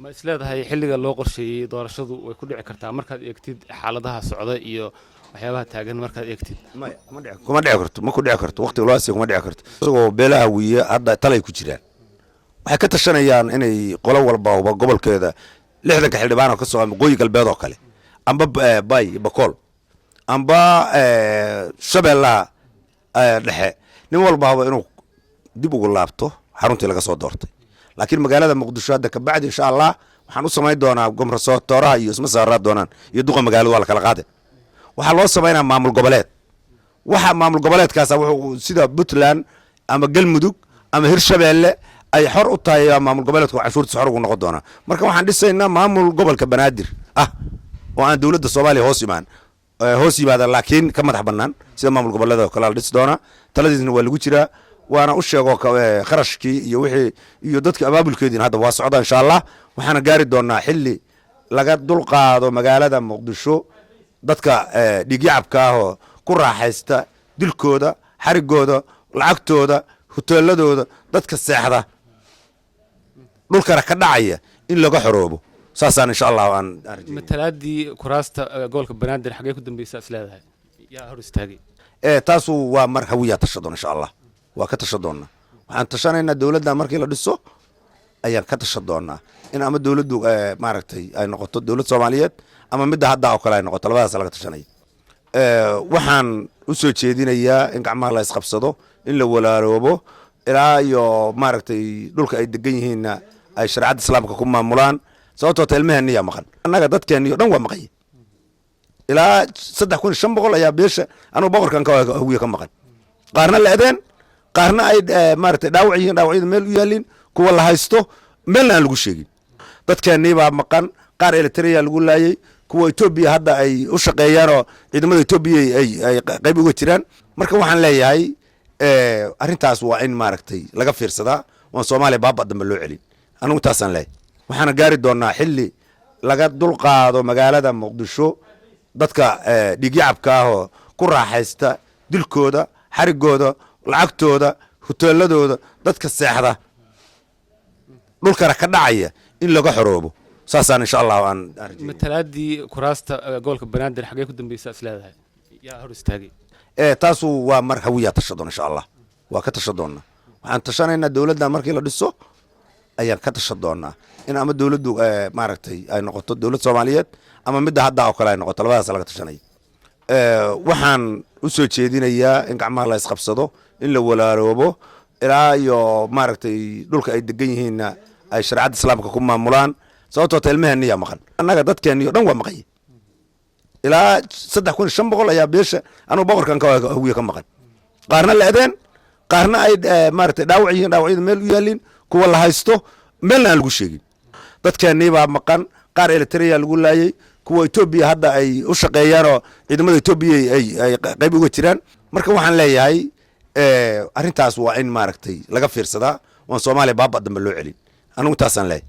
ma isleedahay xilliga loo qorsheeyay doorashadu way ku dhici kartaa markaad eegtid xaaladaha socda iyo waxyaabaha taagan markaad eegtid kuma dhici karto ma ku dhici karto waqtiga loo asiyo kuma dhici karto isagoo beelaha wiiye hadda talay ku jiraan waxay ka tashanayaan inay qolo walba gobolkeeda 60 xildhibaan oo ka soo qoyi galbeed oo kale amba bay bakool amba shabeellaha dhexe nin walba inuu dib ugu laabto xaruntii laga soo doortay laakiin magaalada muqdisho hadda ka bacdi insha Allah waxaan u samayn doonaa gomraso tooraha iyo isma saaraa doonaan iyo duqa magaalada waa la kala qaaday waxa loo sameynaa maamul goboleed waxa maamul goboleedkaas wuxuu sida Puntland ama Galmudug ama Hirshabeelle ay xor u tahay maamul goboleedku cashuurta xor ugu noqon doona marka waxaan dhisaynaa maamul gobolka Banaadir oo aan dawladda Soomaaliya hoos yimaada laakiin ka madax banaan sida maamul goboleedka kala dhis doona taladiisna waa lagu jiraa waana u sheego kharashkii iyo wixii iyo dadka abaabulkeedina hadda waa socda insha Allah waxaana gaari doonaa xilli laga dulqaado magaalada Muqdisho dadka dhigyacabka oo ku raaxaysta dilkooda xarigooda lacagtooda hoteeladooda dadka seexda dhulkana ka dhacaya in laga xoroobo saasaan insha Allah aan matalaadii kuraasta gobolka Banaadir xagee ku dambeysay isleedahay yaa hor istaagay taasu waa mar hawiya tashadon insha Allah waa ka tashadoona waxaan tashanaynaa dawladda markii la dhiso ayaan ka tashadoona in ama dawladdu maaragtay ay noqoto dawlad Soomaaliyeed ama midda hadda oo kale ay noqoto labadaas laga tashanay waxaan u soo jeedinayaa in gacmaha la isqabsado in la walaaloobo ilaa iyo maaragtay dhulka ay degan yihiin ay shariicada islaamka ku maamulaan sababtoo ilmaheena maqan annaga dadkeena dhan waa maqay ilaa 3500 ayaa beesha anu boqorkan ka hawiye ka maqan qaarna la adeen qaarna ay maaragtay dhaawacyada meel u yaalin kuwa la haysto meelna aan lagu sheegin dadkeena baa maqan qaar Eritrea lagu laayay kuwa Ethiopia hadda ay u shaqeeyaan oo ciidamada Ethiopia ay qayb uga jiraan marka waxaan leeyahay arintaas waa in maaragtay laga fiirsadaa oo Soomaaliya baabad dambe loo celin anigu taasan leeyahay waxaana gaari doonaa xilli laga dulqaado magaalada Muqdisho dadka dhigyacabka oo ku raaxaysta dilkooda xarigooda lacagtooda hoteeladooda dadka seexda dhulkana ka dhacaya in laga xoroobo saasaan insha Allah aan matalaadii kuraasta gobolka Banaadir xagee ku dambeysay isleedahay yaa hor istaagay taasu waa mar hawiya tashadon insha Allah waa ka tashadoona waxaan tashanaynaa dawladda markii la dhiso ayaan ka tashadoona in ama dawladdu maaragtay ay noqoto dawlad Soomaaliyeed ama midda hadda oo kale ay noqoto labadaas laga tashanay waxaan u soo jeedinayaa in gacmaha la isqabsado in la walaaloobo ilaa iyo maaragtay dhulka ay degan yihiin ay shariicada islaamka ku maamulaan sababtoo ilmaheena maqan annaga dadkeena dhan waa maqay ilaa 3500 ayaa beesha anu boqorkan ka hawiye ka maqan qaarna la adeen qaarna ay maaragtay dhaawacyada meel u yaalin kuwa la haysto meelna aan lagu sheegin dadkeena baa maqan qaar Eritrea lagu laayay kuwa Ethiopia hadda ay u shaqeeyaan oo ciidamada Ethiopia ay qayb uga jiraan marka waxaan leeyahay arintaas waa in maaragtay laga fiirsadaa oo Soomaaliya baabad dambe loo celin anigu taasan leeyahay